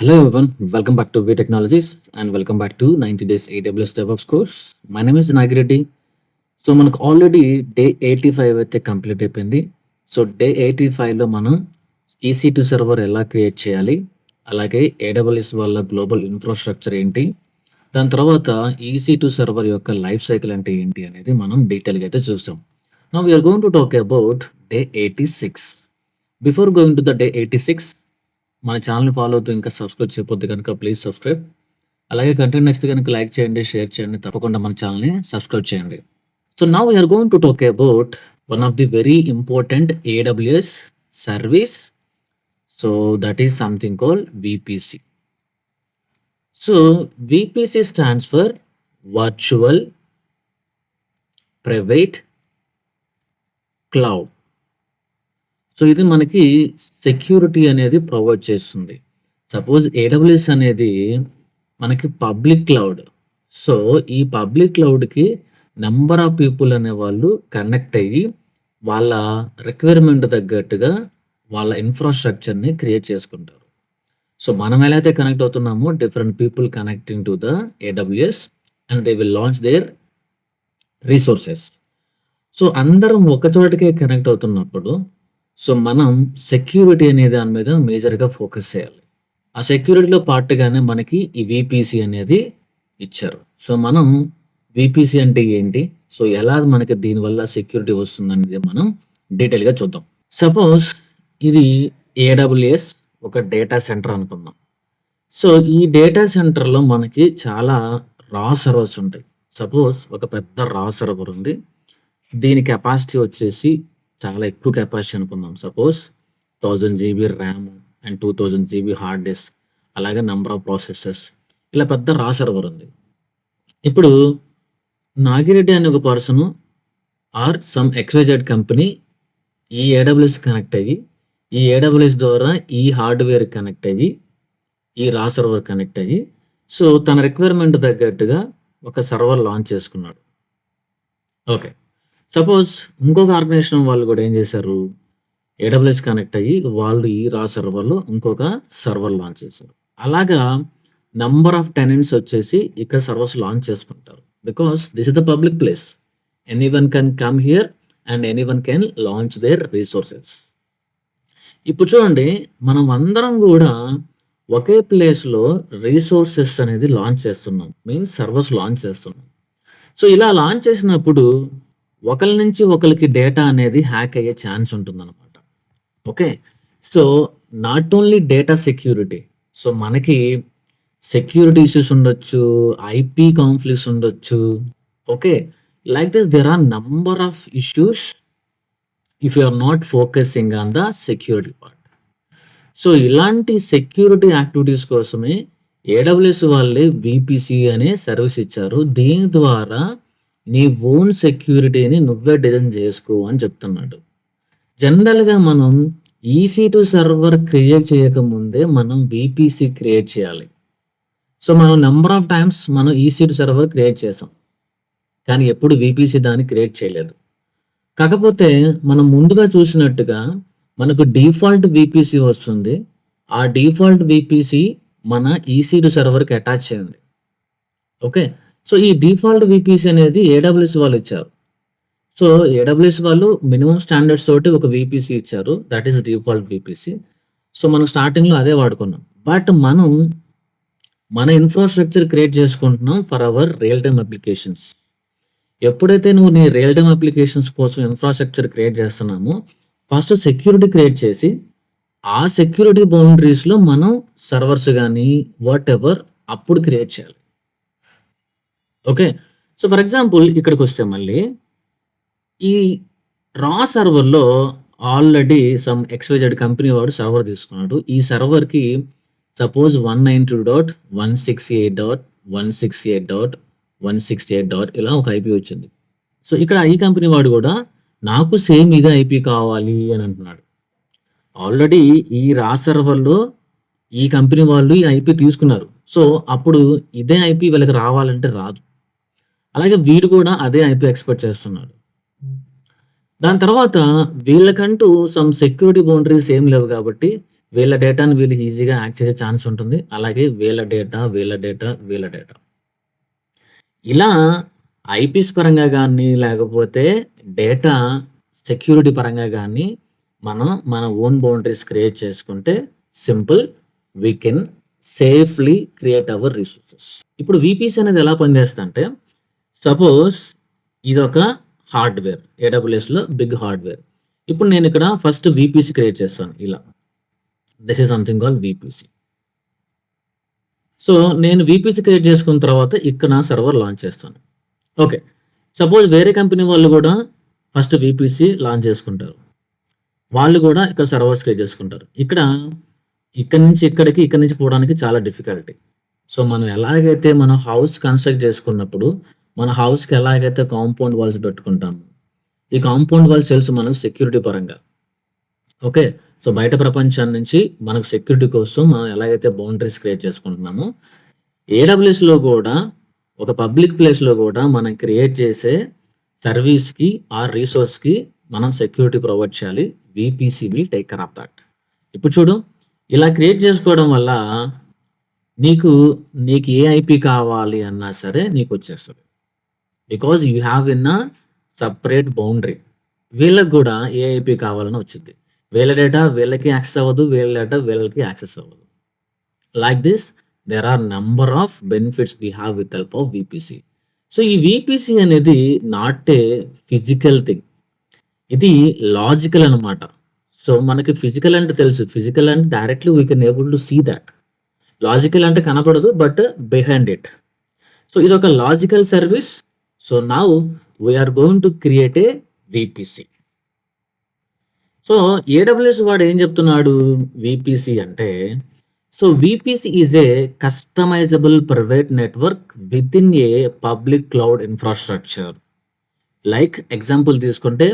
Hello everyone, welcome back to V Technologies and welcome back to 90 Days AWS DevOps course. My name is Nagireddy. So మనకు already day 85 అయితే complete అయిపోయింది. So day 85లో మనం EC2 server ఎలా create చేయాలి, అలాగే AWS వల్ల global infrastructure ఏంటి, దాని తర్వాత EC2 సర్వర్ యొక్క లైఫ్ సైకిల్ అంటే ఏంటి అనేది మనం డీటెయిల్గా అయితే చూసాం. Now we are going to talk about day 86. Before going to the day 86, మన ఛానల్ని ఫాలో అవుతూ ఇంకా సబ్స్క్రైబ్ చేయకపోతే కనుక ప్లీజ్ సబ్స్క్రైబ్. అలాగే కంటెంట్ నచ్చితే కనుక లైక్ చేయండి, షేర్ చేయండి, తప్పకుండా మన ఛానల్ని సబ్స్క్రైబ్ చేయండి. So now we are going to talk about one of the very important AWS service. So that is something called VPC. So VPC stands for virtual private cloud. So ఇది మనకి security అనేది provide చేస్తుంది. Suppose AWS అనేది మనకి public cloud. So ఈ public క్లౌడ్కి number of people అనేవాళ్ళు connect అయ్యి వాళ్ళ రిక్వైర్మెంట్ తగ్గట్టుగా వాళ్ళ ఇన్ఫ్రాస్ట్రక్చర్ని క్రియేట్ చేసుకుంటారు. సో మనం ఎలా అయితే కనెక్ట్ అవుతున్నామో different people connecting to the AWS and they will launch their resources. So అందరం ఒక చోటకే కనెక్ట్ అవుతున్నప్పుడు సో మనం సెక్యూరిటీ అనే దాని మీద మేజర్గా ఫోకస్ చేయాలి. ఆ సెక్యూరిటీలో పార్ట్గానే మనకి ఈ VPC అనేది ఇచ్చారు. సో మనం VPC అంటే ఏంటి, సో ఎలా మనకి దీనివల్ల సెక్యూరిటీ వస్తుంది అనేది మనం డీటెయిల్గా చూద్దాం. సపోజ్ ఇది AWS ఒక డేటా సెంటర్ అనుకుందాం. సో ఈ డేటా సెంటర్లో మనకి చాలా రా సర్వర్స్ ఉంటాయి. సపోజ్ ఒక పెద్ద రా సర్వర్ ఉంది. దీని కెపాసిటీ వచ్చేసి చాలా ఎక్కువ కెపాసిటీ అనుకుందాం. Suppose 1000 GB RAM and 2000 GB hard disk, అలాగే నెంబర్ ఆఫ్ ప్రాసెసర్స్, ఇలా పెద్ద రా సర్వర్ ఉంది. ఇప్పుడు నాగిరెడ్డి అనే ఒక person are some XYZ company ఈ AWS కనెక్ట్ అయ్యి ఈ AWS ద్వారా ఈ హార్డ్వేర్ కనెక్ట్ అయ్యి ఈ రా సర్వర్ కనెక్ట్ అయ్యి సో తన రిక్వైర్మెంట్ తగ్గట్టుగా ఒక సర్వర్ లాంచ్ చేసుకున్నాడు. ఓకే, సపోజ్ ఇంకొక ఆర్గనైజేషన్ వాళ్ళు కూడా ఏం చేశారు, AWS కనెక్ట్ అయ్యి వాళ్ళు ఈ రా సర్వర్లో ఇంకొక సర్వర్ లాంచ్ చేశారు. అలాగా నంబర్ ఆఫ్ టెనెంట్స్ వచ్చేసి ఇక్కడ సర్వర్స్ లాంచ్ చేసుకుంటారు. Because this is the public place, anyone can come here and anyone can launch their resources. ఇప్పుడు చూడండి, మనం అందరం కూడా ఒకే ప్లేస్లో రీసోర్సెస్ అనేది లాంచ్ చేస్తున్నాం, మీన్స్ సర్వర్స్ లాంచ్ చేస్తున్నాం. సో ఇలా లాంచ్ చేసినప్పుడు ఒకరి నుంచి ఒకరికి డేటా అనేది హ్యాక్ అయ్యే ఛాన్స్ ఉంటుందన్నమాట. Okay, so not only data security, so మనకి సెక్యూరిటీ ఇష్యూస్ ఉండొచ్చు, IP కాన్ఫ్లిక్ట్స్ ఉండొచ్చు. Okay, like this there are number of issues if you are not focusing on the security part. So ఇలాంటి security activities కోసమే AWS వాళ్ళే VPC అనే service ఇచ్చారు. దీని ద్వారా నీ ఓన్ సెక్యూరిటీని నువ్వే డిజైన్ చేసుకో అని చెప్తున్నాడు. జనరల్గా మనం EC2 సర్వర్ క్రియేట్ చేయకముందే మనం VPC క్రియేట్ చేయాలి. సో మనం నెంబర్ ఆఫ్ టైమ్స్ మనం EC2 సర్వర్ క్రియేట్ చేసాం, కానీ ఎప్పుడు VPC దాన్ని క్రియేట్ చేయలేదు. కాకపోతే మనం ముందుగా చూసినట్టుగా మనకు డిఫాల్ట్ VPC వస్తుంది. ఆ డిఫాల్ట్ VPC మన EC2 సర్వర్కి అటాచ్ చేయండి. ఓకే, సో ఈ డిఫాల్ట్ VPC అనేది AWS వాళ్ళు ఇచ్చారు. సో AWS వాళ్ళు మినిమం స్టాండర్డ్స్ తోటి ఒక VPC ఇచ్చారు, that is default VPC. So మనం స్టార్టింగ్లో అదే వాడుకున్నాం. బట్ మనం మన ఇన్ఫ్రాస్ట్రక్చర్ క్రియేట్ చేసుకుంటున్నాం for hour real time applications. ఎప్పుడైతే నువ్వు నీ రియల్ టైమ్ అప్లికేషన్స్ కోసం ఇన్ఫ్రాస్ట్రక్చర్ క్రియేట్ చేస్తున్నామో ఫస్ట్ సెక్యూరిటీ క్రియేట్ చేసి ఆ సెక్యూరిటీ బౌండరీస్లో మనం సర్వర్స్ కానీ వాట్ ఎవర్ అప్పుడు క్రియేట్ చేయాలి. ఓకే, సో ఫర్ ఎగ్జాంపుల్ ఇక్కడికి వస్తే మళ్ళీ ఈ రా సర్వర్లో ఆల్రెడీ సమ్ XYZ కంపెనీ వాడు సర్వర్ తీసుకున్నాడు. ఈ సర్వర్కి సపోజ్ 192.168.168.168. ఇలా ఒక IP వచ్చింది. సో ఇక్కడ ఈ కంపెనీ వాడు కూడా నాకు సేమ్ ఇదే IP కావాలి అని అంటున్నాడు. ఆల్రెడీ ఈ రా సర్వర్లో ఈ కంపెనీ వాళ్ళు ఈ IP తీసుకున్నారు. సో అప్పుడు ఇదే IP వీళ్ళకి రావాలంటే రాదు. అలాగే వీడు కూడా అదే IP ఎక్స్పెక్ట్ చేస్తున్నాడు. దాని తర్వాత వీళ్ళకంటూ సమ్ సెక్యూరిటీ బౌండరీస్ ఏం లేవు కాబట్టి వీళ్ళ డేటాను వీళ్ళు ఈజీగా యాక్సెస్ చేసే ఛాన్స్ ఉంటుంది. అలాగే వీళ్ళ డేటా. ఇలా ఐపీస్ పరంగా గానీ, లేకపోతే డేటా సెక్యూరిటీ పరంగా గానీ, మనం మన ఓన్ బౌండరీస్ క్రియేట్ చేసుకుంటే simple. We can safely create our resources. ఇప్పుడు వీపీసీ అనేది ఎలా పనిచేస్తదంటే, సపోజ్ ఇదొక హార్డ్‌వేర్. ఏడబ్ల్యూఎస్‌లో బిగ్ హార్డ్‌వేర్. ఇప్పుడు నేనిక్కడ ఫస్ట్ వీపీసీ క్రియేట్ చేస్తాను ఇలా. This is something called VPC. So, నేను వీపీసీ క్రియేట్ చేసుకున్న తర్వాత ఇక్కడ నా సర్వర్ లాంచ్ చేస్తాను. ఓకే. సపోజ్ వేరే కంపెనీ వాళ్ళు గూడా ఫస్ట్ వీపీసీ లాంచ్ చేసుకుంటారు. వాళ్ళు గూడా ఇక్కడ సర్వర్స్ క్రియేట్ చేసుకుంటారు. ఇక్కడి నుంచి ఇక్కడికి, ఇక్కడి నుంచి పోవడానికి చాలా డిఫికల్టీ. సో, మనం ఎలాగైతే మన హౌస్ కన్‌స్ట్రక్ట్ చేసుకున్నప్పుడు, మన హౌస్‌కి ఎలాగైతే కాంపౌండ్ వాల్స్ పెట్టుకుంటామో, ఈ కాంపౌండ్ వాల్స్ తెలుసు మనకు సెక్యూరిటీ పరంగా. ఓకే. సో, బయట ప్రపంచం నుంచి మనకు సెక్యూరిటీ కోసం మనం ఎలాగైతే బౌండరీస్ క్రియేట్ చేసుకుంటున్నామో, ఏడబ్ల్యూఎస్‌లో గూడా ఒక పబ్లిక్ ప్లేస్‌లో గూడా మనం క్రియేట్ చేసే సర్వీస్‌కి ఆర్ రిసోర్స్‌కి మనం సెక్యూరిటీ ప్రొవైడ్ చేయాలి. VPC will take care of that. ఇప్పుడు చూడు, ఇలా క్రియేట్ చేసుకోవడం వల్ల నీకు ఏ ఐపీ కావాలి అన్నా సరే నీకొచ్చేస్తది. Because you have separate boundary. వీళ్ళకి గూడా ఏ ఐపీ కావాలన్నా వచ్చిద్ది. వీళ్ళ డేటా వీళ్ళకి యాక్సెస్ అవ్వదు. వీళ్ళ డేటా వీళ్ళకి యాక్సెస్ అవ్వదు. Like this there are number of benefits we have with help of VPC. So, ఈ వీపీసీ అనేది నాట్ ఏ ఫిజికల్ థింగ్. ఇది లాజికల్ అనమాట. సో, మనకి ఫిజికల్ అంటే తెలుసు. ఫిజికల్ అంటే directly we can able to see that. Logical అంటే కనపడదు. But behind it. సో, ఇదొక logical service. So, now we are going to create a VPC. So, AWS వాడు ఏం చెప్తున్నాడు వీపీసీ అంటే, so, VPC is a customisable private network within A public cloud infrastructure. Like example తీసుకుంటే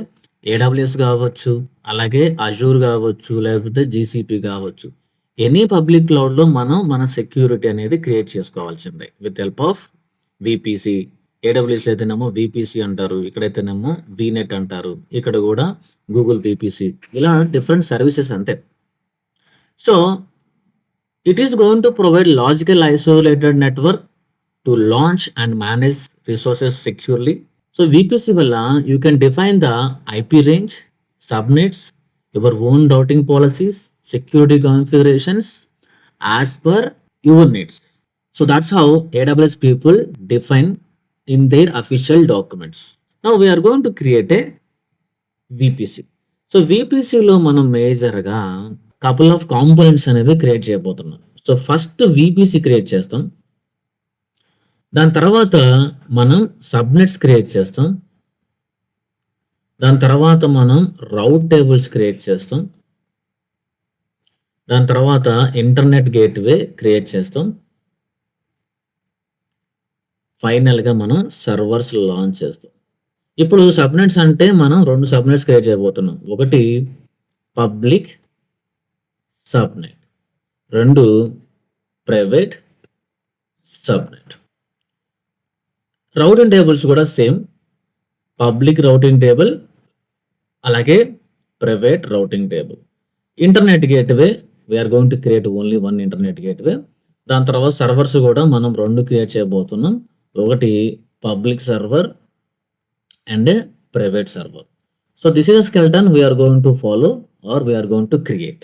AWS గావచ్చు, అలాగే Azure గావచ్చు, లేకపోతే జీసీపీ గావచ్చు. ఎనీ పబ్లిక్ క్లౌడ్‌లో మనం మన సెక్యూరిటీ అనేది క్రియేట్ చేసుకోవాల్సిందే విత్ హెల్ప్ ఆఫ్ వీపీసీ. ఏడబ్ల్యూఎస్‌లో అయితేనేమో వీపీసీ అంటారు. ఇక్కడైతేనేమో వీనెట్ అంటారు. ఇక్కడ గూడా గూగుల్ వీపీసీ. ఇలా డిఫరెంట్ సర్వీసెస్ అంతే. So, it is going to provide logical isolated network to launch and manage resources securely. So, VPC వల్ల you can define the IP range, subnets, your own routing policies, security configurations as per your needs. So, that's how AWS people define in their official documents. Now we are going to create a VPC. So, వీపీసీలో మనం మేజర్‌గా couple of components అనేవి create చేయబోతున్నాం. So, first VPC create చేస్తాం. దాని తర్వాత మనం subnets create చేస్తాం. దాని తర్వాత మనం రౌట్ టేబుల్స్ క్రియేట్ చేస్తాం. దాని తర్వాత ఇంటర్నెట్ గేట్‌వే క్రియేట్ చేస్తాం. ఫైనల్‌గా మనం సర్వర్స్ లాంచ్ చేస్తాం. ఇప్పుడు సబ్‌నెట్స్ అంటే మనం 2 సబ్‌నెట్స్ క్రియేట్ చేయబోతున్నాం. ఒకటి public subnet. 2 private subnet. Routing tables కూడా సేమ్. పబ్లిక్ రౌటింగ్ టేబుల్, అలాగే private routing table. Internet gateway we are going to create only 1 internet gateway. దాని తర్వాత సర్వర్స్ కూడా మనం 2 క్రియేట్ చేయబోతున్నాం. ఒకటి public server and private server. So, this is the skeleton we are going to follow or we are going to create.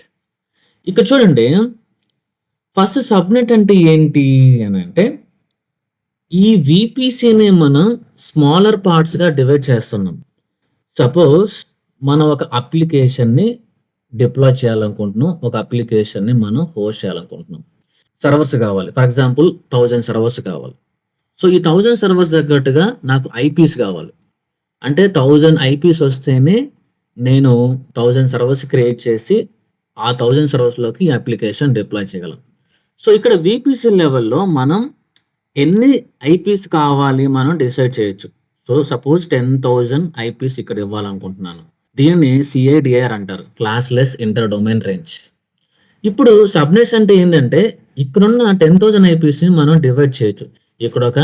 ఇక్కడ చూడండి, first subnet అంటే ఏంటి అనంటే, ఈ వీపీసీని మనం స్మాలర్ పార్ట్స్‌గా డివైడ్ చేస్తున్నాం. సపోజ్ మనం ఒక అప్లికేషన్‌ని డిప్లాయ్ చేయాలనుకుంటున్నాం. ఒక అప్లికేషన్‌ని మనం హోస్ట్ చేయాలనుకుంటున్నాం. సర్వర్స్ కావాలి. ఫర్ ఎగ్జాంపుల్ 1000 సర్వర్స్ కావాలి. సో, ఈ 1000 సర్వర్స్ తగ్గట్టుగా నాకు ఐపీస్ కావాలి. అంటే 1000 ఐపీస్ వస్తేనే నేను 1000 సర్వర్స్ క్రియేట్ చేసి ఆ 1000 సర్వర్స్‌లోకి ఈ అప్లికేషన్ డిప్లాయ్ చేయగలను. సో, ఇక్కడ వీపీసీ లెవెల్‌లో మనం ఎన్ని ఐపీస్ కావాలి మనం డిసైడ్ చేయొచ్చు. సో, సపోజ్ 10,000 ఐపీస్ ఇక్కడ ఇవ్వాలనుకుంటున్నాను. దీనిని సీఐడీఆర్ అంటారు. Classless inter domain range. ఇప్పుడు సబ్‌నెట్స్ అంటే ఏందంటే, ఇక్కడున్న 10,000 ఐపీస్‌ని మనం డివైడ్ చేయొచ్చు. ఇక్కడొక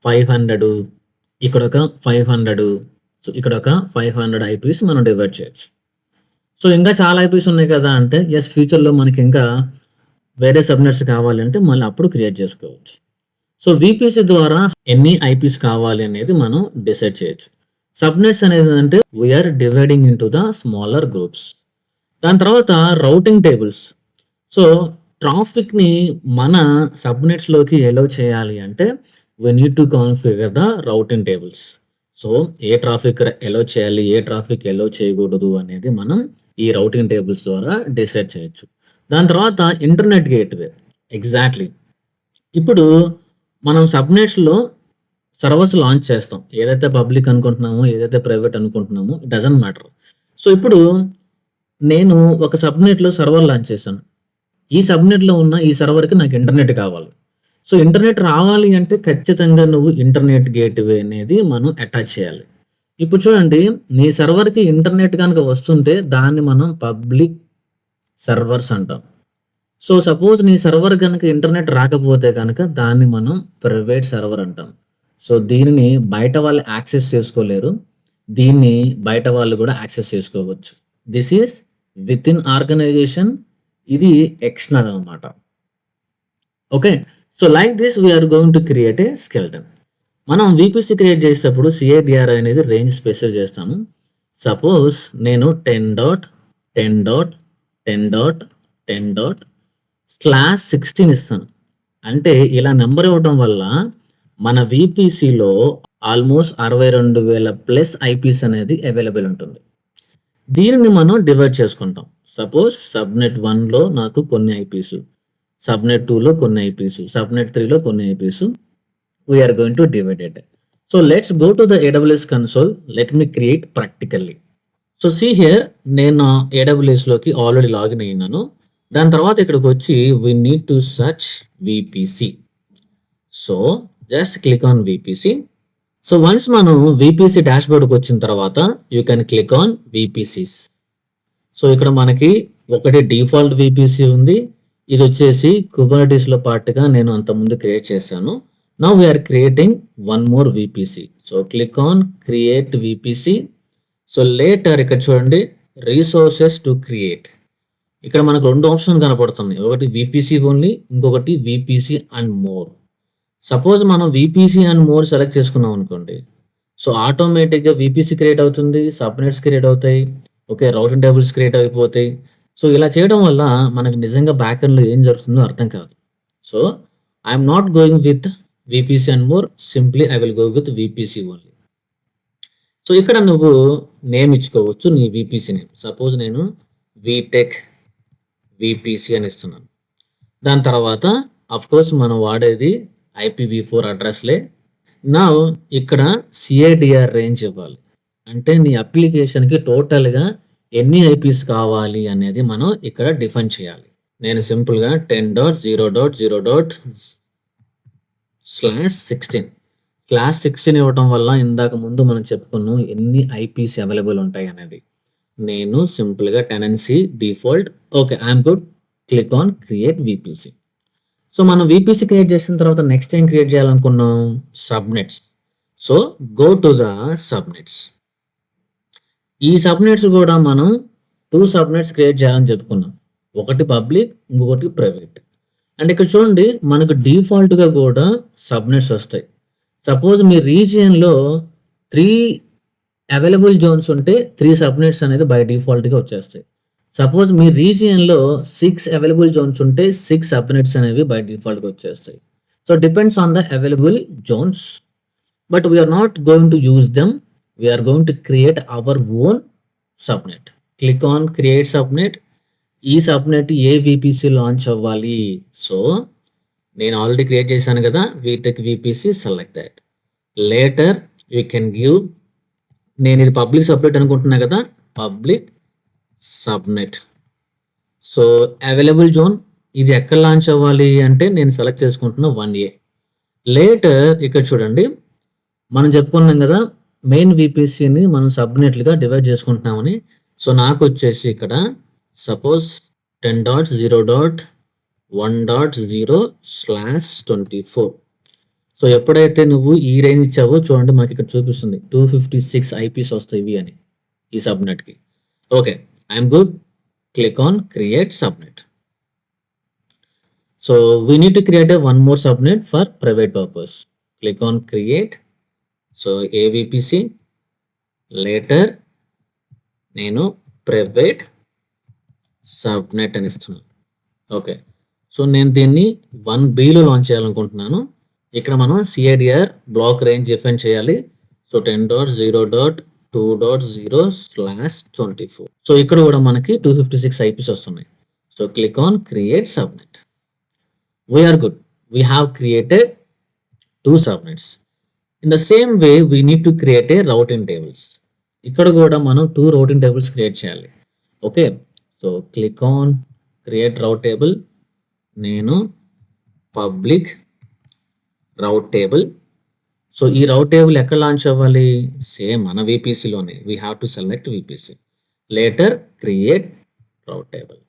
500, ఇక్కడొక 500, సో, ఇక్కడొక 500 ఐపీస్ మనం డివైడ్ చేయొచ్చు. సో, ఇంకా చాలా ఐపీస్ ఉన్నాయి కదా! అంటే యెస్ ఫ్యూచర్‌లో మనకి ఇంకా వేరే సబ్‌నెట్స్ కావాలంటే మళ్ళీ అప్పుడు క్రియేట్ చేసుకోవచ్చు. సో, వీపీసీ ద్వారా ఎన్ని ఐపీస్ కావాలి అనేది మనం డిసైడ్ చేయొచ్చు. సబ్‌నెట్స్ అనేదేంటంటే we are dividing into the smaller groups. దాని తర్వాత రౌటింగ్ టేబుల్స్. సో, ట్రాఫిక్‌ని మన సబ్‌నెట్స్‌లోకి ఎలో చేయాలి అంటే we need to configure the routing tables. So, ఏ ట్రాఫిక్ ఎలో చేయాలి, ఏ ట్రాఫిక్ ఎలో చేయకూడదు అనేది మనం ఈ రౌటింగ్ టేబుల్స్ ద్వారా డిసైడ్ చేయొచ్చు. దాని తర్వాత ఇంటర్నెట్ గేట్‌వే. ఎగ్జాక్ట్‌లీ. ఇప్పుడు మనం సబ్‌నెట్స్‌లో సర్వర్స్ లాంచ్ చేస్తాం. ఏదైతే పబ్లిక్ అనుకుంటున్నామో, ఏదైతే ప్రైవేట్ అనుకుంటున్నామో ఇట్ డజంట్ మ్యాటర్. సో, ఇప్పుడు నేను ఒక సబ్‌నెట్‌లో సర్వర్ లాంచ్ చేశాను. ఈ సబ్‌నెట్‌లో ఉన్న ఈ సర్వర్‌కి నాకు ఇంటర్నెట్ కావాలి. సో, ఇంటర్నెట్ రావాలి అంటే ఖచ్చితంగా నువ్వు ఇంటర్నెట్ గేట్‌వే అనేది మనం అటాచ్ చేయాలి. ఇప్పుడు చూడండి నీ సర్వర్‌కి ఇంటర్నెట్ గనుక వస్తుంటే దాన్ని మనం పబ్లిక్ సర్వర్స్ అంటాం. సో, సపోజ్ నీ సర్వర్ గనుక ఇంటర్నెట్ రాకపోతే గనక దాన్ని మనం ప్రైవేట్ సర్వర్ అంటాం. సో, దీనిని బయట వాళ్ళు యాక్సెస్ చేసుకోలేరు. దీన్ని బయట వాళ్ళు గూడా యాక్సెస్ చేసుకోవచ్చు. This is within organization. ఇది ఎక్స్టర్నల్ అనమాట. Okay. So, like this we are going to create a skeleton. మనం వీపీసీ క్రియేట్ చేసేటప్పుడు సిఏడిఆర్ అనేది రేంజ్ స్పెసిఫై చేస్తాము. సపోజ్ నేను 10.10.10.10.16 ఇస్తాను. అంటే ఇలా నంబర్ ఇవ్వటం వల్ల మన వీపీసీలో ఆల్మోస్ట్ 62,000 ప్లస్ ఐపీస్ అనేది అవైలబుల్ ఉంటుంది. దీనిని మనం డివైడ్ చేసుకుంటాం. సపోజ్ సబ్‌నెట్ 1లో నాకు కొన్ని ఐపీస్, సబ్‌నెట్ 2లో కొన్ని ఐపీస్, సబ్‌నెట్ 3లో కొన్ని eyepiece. We are going to divide it. So let's go to the AWS console. Let me create practically. So see here నేను ఏడబ్ల్యూఎస్‌లోకి ఆల్రెడీ లాగిన్ అయ్యున్నాను. దాని తర్వాత ఇక్కడికొచ్చి we need to search VPC. So just click on VPC. So once మనం VPC డాష్‌బోర్డ్‌కొచ్చిన తర్వాత you can click on VPCs. So ఇక్కడ మనకి ఒకటి డిఫాల్ట్ వీపీసీ ఉంది. ఇదొచ్చేసి కుబర్నెటిస్‌లో పార్ట్‌గా నేను అంతకుముందు క్రియేట్ చేశాను. Now we are creating one more VPC. So click on create VPC. So later ఇక్కడ చూడండి రిసోర్సెస్ టు క్రియేట్. ఇక్కడ మనకు 2 ఆప్షన్స్ కనపడుతున్నాయి. ఒకటి వీపీసీ ఓన్లీ, ఇంకొకటి వీపీసీ అండ్ మోర్. సపోజ్ మనం వీపీసీ అండ్ మోర్ సెలెక్ట్ చేసుకున్నాం అనుకోండి. సో ఆటోమేటిక్‌గా వీపీసీ క్రియేట్ అవుతుంది. సబ్‌నెట్స్ క్రియేట్ అవుతాయి. ఓకే. రౌటింగ్ టేబుల్స్ క్రియేట్ అయిపోతాయి. సో ఇలా చేయడం వల్ల మనకు నిజంగా బ్యాక్ ఎండ్‌లో ఏం జరుగుతుందో అర్థం కాదు. So I am not going with VPC and more. Simply I will go with VPC only. So ఇక్కడ నువ్వు నేమ్ ఇచ్చుకోవచ్చు నీ వీపీసీ నేమ్. సపోజ్ నేను వీటెక్ వీపీసీ అని ఇస్తున్నాను. దాని తర్వాత ఆఫ్‌కోర్స్ మనం వాడేది ఐపీవీ4 అడ్రస్‌లే. నౌ ఇక్కడ సిఐడిఆర్ రేంజ్ ఇవ్వాలి. అంటే నీ అప్లికేషన్‌కి టోటల్‌గా ఎన్ని ఐపీస్ కావాలి అనేది మనం ఇక్కడ డిఫైన్ చేయాలి. నేను సింపుల్‌గా 10.0.0./16 ఇవ్వటం వల్ల ఇందాక ముందు మనం చెప్పుకున్నాం ఎన్ని ఐపీస్ అవైలబుల్ ఉంటాయి అనేది. నేను సింపుల్‌గా tenancy default okay. I am good. Click on create VPC. So మనం వీపీసీ క్రియేట్ చేసిన తర్వాత నెక్స్ట్ ఏం క్రియేట్ చేయాలనుకున్నాం? Subnets. So go to the subnets. ఈ సబ్‌నెట్స్ కూడా మనం 2 సబ్‌నెట్స్ క్రియేట్ చేయాలని చెప్పుకున్నాం. ఒకటి పబ్లిక్, ఇంకొకటి ప్రైవేట్. అండ్ ఇక్కడ చూడండి మనకు డిఫాల్ట్‌గా కూడా సబ్‌నెట్స్ వస్తాయి. సపోజ్ మీ రీజియన్‌లో 3 అవైలబుల్ జోన్స్ ఉంటే 3 సబ్‌నెట్స్ అనేది బై డిఫాల్ట్‌గా వచ్చేస్తాయి. సపోజ్ మీ రీజియన్‌లో 6 అవైలబుల్ జోన్స్ ఉంటే 6 సబ్‌నెట్స్ అనేవి బై డిఫాల్ట్‌గా వచ్చేస్తాయి. So depends on the available zones. But we are not going to use them. We are going to create our own subnet. Click on create subnet. ఈ subnet ఏ VPC launch అవ్వాలి. So నేను already create చేశాను కదా! వీటెక్ VPC select thought. Later you can give నేను ఇది public subnet అనుకుంటున్నా కదా! Public subnet. So available zone ఇది ఎక్కడ లాంచ్ అవ్వాలి అంటే నేను సెలెక్ట్ చేసుకుంటున్న 1A. లేటర్ ఇక్కడ చూడండి మనం చెప్పుకున్నాం కదా! మెయిన్ వీపీసీని మనం సబ్‌నెట్‌లుగా డివైడ్ చేసుకుంటున్నామని. సో నాకొచ్చేసి ఇక్కడ సపోజ్ 10.0.1.0/24. సో ఎప్పుడైతే నువ్వు ఈ రేంజ్ ఇచ్చావో చూడండి మనకి ఇక్కడ చూపిస్తుంది 256 ఐపీస్ వస్తాయి ఇవి అని ఈ సబ్‌నెట్‌కి. Okay. I'm good. Click on create subnet. So we need to create a one more subnet for private purpose. Click on create. So AVPC. Later నేను ప్రైవేట్ సబ్నెట్ అని ఇస్తున్నాను. ఓకే. సో నేను దీన్ని 1Bలో లాంచ్ చేయాలనుకుంటున్నాను. ఇక్కడ మనం సిఐడిఆర్ బ్లాక్ రేంజ్ డిఫైన్ చేయాలి. So 10.0.2.0/24. So ఇక్కడ కూడా మనకి 256 ఐపీస్ వస్తున్నాయి. So click on create subnet. We are good. We have created 2 subnets. In the same way, we need to create a routing tables. ఇక్కడ కూడా మనం 2 routing tables క్రియేట్ చేయాలి. Okay. So click on create route table. నేను public route table. So ఈ route table ఎక్కడ launch అవ్వాలి? Same మన VPCలోనే. We have to select VPC. Later create route table.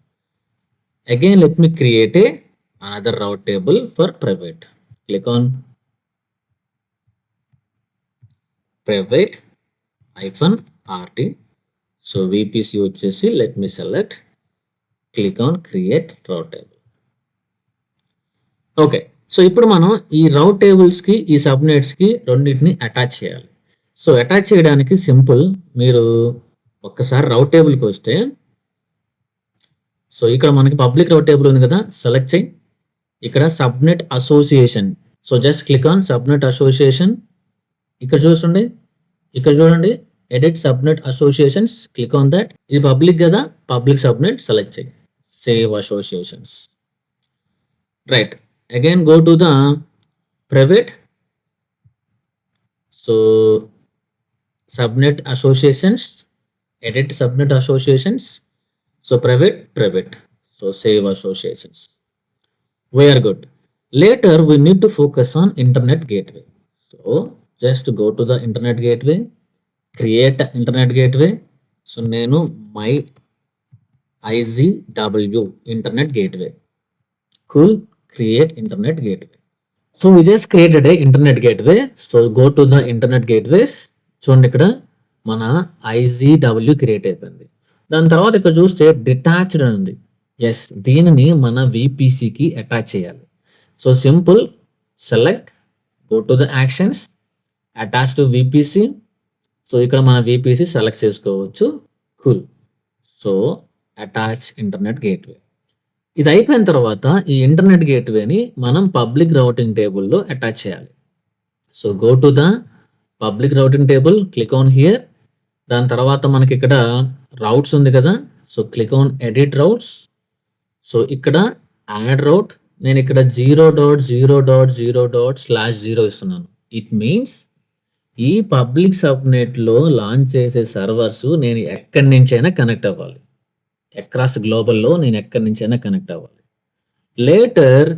Again let me create a another route table for private. Click on private -RT. So VPC వచ్చేసి let me select. Click on create route table. Okay. So ఇప్పుడు మనం ఈ రౌట్ టేబుల్స్కి ఈ సబ్నెట్స్కి రెండింటిని attach చేయాలి. So attach చేయడానికి simple. మీరు ఒక్కసారి రౌట్ టేబుల్కి వస్తే సో ఇక్కడ మనకి పబ్లిక్ రౌట్ టేబుల్ ఉంది కదా, సెలెక్ట్ చేయి. ఇక్కడ subnet association. So just click on subnet association. ఇక్కడ చూడండి edit subnet associations. Click on that. ఇది పబ్లిక్ కదా, పబ్లిక్ సబ్నెట్ సెలెక్ట్ చేయి. Save associations. Right. Again go to the private. So subnet associations, edit subnet associations. So private. So save associations. We are good. Later, we need to focus on internet gateway. So just go to the internet gateway, create an internet gateway. So nenu my IZW internet gateway. Cool. Create internet gateway. So we just created a internet gateway. So go to the internet gateways. చూడండి ఇక్కడ మన IZW create అయిపోయింది. దాని తర్వాత ఇక్కడ చూస్తే detached అని ఉంది. ఎస్, దీనిని మన VPCకి అటాచ్ చేయాలి. So simple, select, go to the actions, attach to VPC. So ఇక్కడ మన VPC సెలెక్ట్ చేసుకోవచ్చు. Cool. So attach internet gateway. ఇది అయిపోయిన తర్వాత ఈ ఇంటర్నెట్ గేట్వేని మనం పబ్లిక్ రౌటింగ్ టేబుల్లో అటాచ్ చేయాలి. So go to the public routing table, click on here. దాని తర్వాత మనకి ఇక్కడ రౌట్స్ ఉంది కదా, so click on edit routes. So ఇక్కడ యాడ్ రౌట్. నేను ఇక్కడ 0.0.0.0/0 ఇస్తున్నాను. ఇట్ మీన్స్ ఈ పబ్లిక్ సబ్నెట్లో లాంచ్ చేసే సర్వర్స్ నేను ఎక్కడి నుంచైనా కనెక్ట్ అవ్వాలి. అక్రాస్ గ్లోబల్లో నేను ఎక్కడి నుంచైనా కనెక్ట్ అవ్వాలి. లేటర్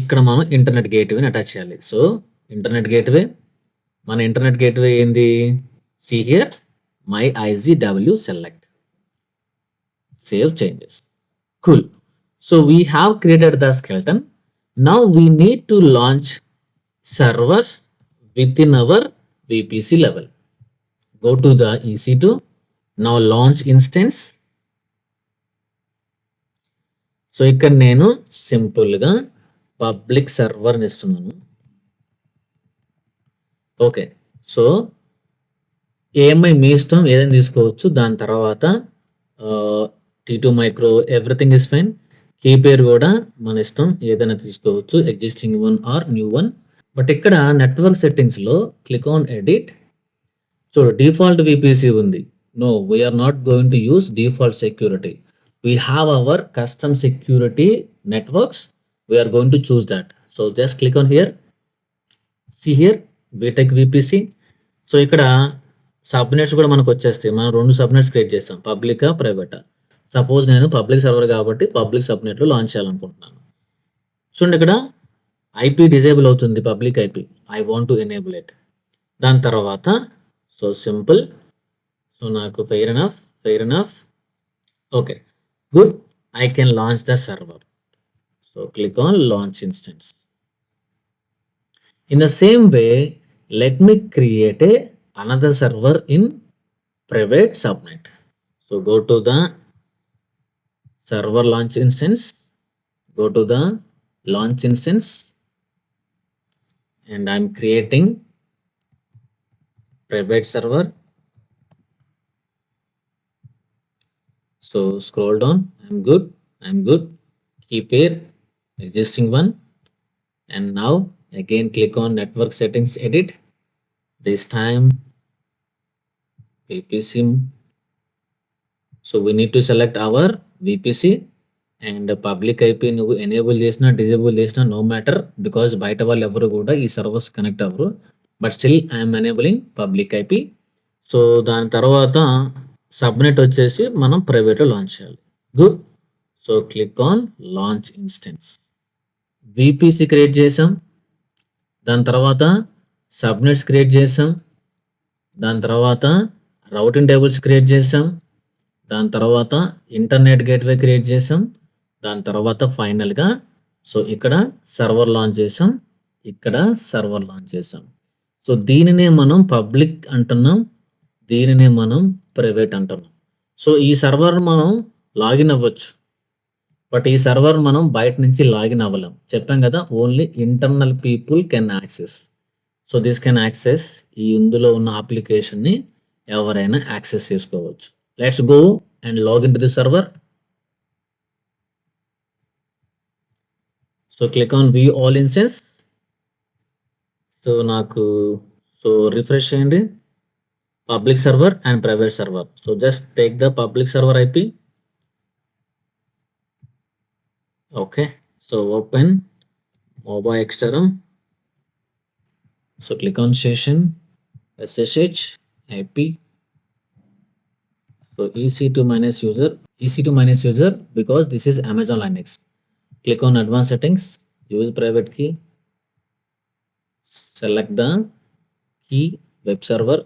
ఇక్కడ మనం ఇంటర్నెట్ గేట్వేని అటాచ్ చేయాలి. సో ఇంటర్నెట్ గేట్వే, మన ఇంటర్నెట్ గేట్వే ఏంది? See here, my IZW select. Save changes. Cool. So we have created the skeleton. Now we need to launch servers within our VPC level. Go to the EC2. Now launch instance. So ఇక్కడ నేను సింపుల్గా public సర్వర్ని ఇస్తున్నాను. Okay. So AMI మీ ఇష్టం, ఏదైనా తీసుకోవచ్చు. దాని తర్వాత T2 micro, everything is fine. Key పేరు కూడా మన ఇష్టం, ఏదైనా తీసుకోవచ్చు, existing one or new one. But ఇక్కడ నెట్వర్క్ సెట్టింగ్స్లో క్లిక్ ఆన్ ఎడిట్. చూడు, డిఫాల్ట్ VPC ఉంది. No, we are not going to use default security. We have our custom security networks. We are going to choose that. So just click on here. See here, VTech VPC. So ఇక్కడ subnets కూడా మనకు వచ్చేస్తాయి. మనం 2 subnets create చేస్తాం, పబ్లికా ప్రైవేటా. Suppose నేను public server కాబట్టి public సబ్నెట్లో launch చేయాలనుకుంటున్నాను. చూడండి ఇక్కడ IP డిజేబుల్ అవుతుంది, public IP. I want to enable it. దాని తర్వాత సో సింపుల్, సో నాకు fair enough. Okay, good. I can launch the server. So click on launch instance. In the same way, let me create another server in private subnet. So go to the server launch instance, go to the launch instance, and I'm creating private server. So scroll down. I'm good. Keep here existing one. And now again click on network settings, edit. This time VPC. So we need to select our VPC and public IP నువ్వు enable చేసినా disable చేసినా no matter, because బయట వాళ్ళు ఎవరు కూడా ఈ servers connect అవ్వరు. But still I'm enabling public IP. So దాని తర్వాత సబ్నెట్ వచ్చేసి మనం ప్రైవేట్లో లాంచ్ చేయాలి. Good. So click on launch instance. VPC create చేసాం, దాని తర్వాత సబ్నెట్స్ క్రియేట్ చేసాం, దాని తర్వాత రౌటింగ్ టేబుల్స్ క్రియేట్ చేసాం, దాని తర్వాత ఇంటర్నెట్ గేట్వే క్రియేట్ చేసాం, దాని తర్వాత ఫైనల్గా సో ఇక్కడ సర్వర్ లాంచ్ చేసాం, ఇక్కడ సర్వర్ లాంచ్ చేసాం. సో దీనినే మనం పబ్లిక్ అంటున్నాం, దీనినే మనం ప్రైవేట్ అంటున్నాం. సో ఈ సర్వర్ మనం లాగిన్ అవ్వచ్చు, బట్ ఈ సర్వర్ మనం బయట నుంచి లాగిన్ అవ్వలేం. చెప్పాం కదా, only internal people can access. So this can access, ఈ ఇందులో ఉన్న అప్లికేషన్ని ఎవరైనా యాక్సెస్ చేసుకోవచ్చు. Let's go and login to the server. So click on view all instance. So నాకు రిఫ్రెష్ చేయండి, public server and private server. So just take the public server IP. Okay, so open Mobile Exterum. So click on session, SSH, IP. So EC2 minus user because this is Amazon Linux. Click on advanced settings, use private key, select the key web server,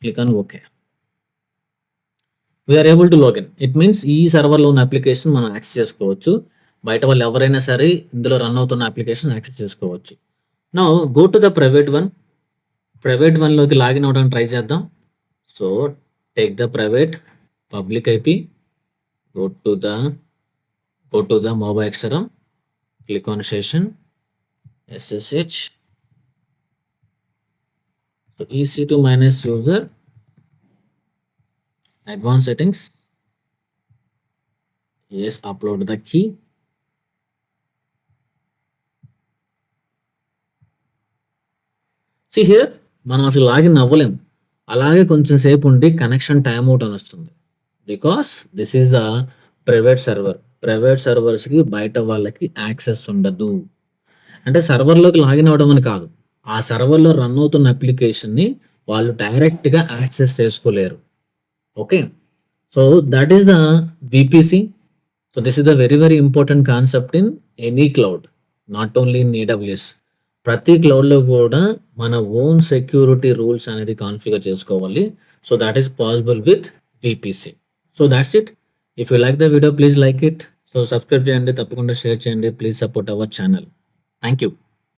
click on OK. We are able to log in. It means ఈ సర్వర్లో ఉన్న application మనం access చేసుకోవచ్చు. బయట వాళ్ళు ఎవరైనా సరే ఇందులో run అవుతున్న అప్లికేషన్ యాక్సెస్ చేసుకోవచ్చు. Now go to the private one. Private వన్లోకి లాగిన్ అవ్వడానికి ట్రై చేద్దాం. So take the private public IP, go to the Mobile Exterum, click on session, SSH. So EC2 minus user, advanced settings. Yes, upload the key. See here, మనం అసలు login అవ్వలేం. అలాగే కొంచెం సేపు ఉండి connection time out అని వస్తుంది, because this is the private server. Private సర్వర్స్కి బయట వాళ్ళకి యాక్సెస్ ఉండదు. అంటే సర్వర్లోకి లాగిన్ అవ్వడం అని కాదు, ఆ సర్వర్లో రన్ అవుతున్న అప్లికేషన్ని వాళ్ళు డైరెక్ట్గా యాక్సెస్ చేసుకోలేరు. Okay, so that is the VPC. So this is the very very important concept in any cloud, not only in AWS. ప్రతి క్లౌడ్లో కూడా మన ఓన్ సెక్యూరిటీ రూల్స్ అనేది కాన్ఫిగర్ చేసుకోవాలి. So that is possible with VPC. So that's it. If you like the video please like it. So subscribe చేయండి, తప్పకుండా share చేయండి. Please support our channel. Thank you.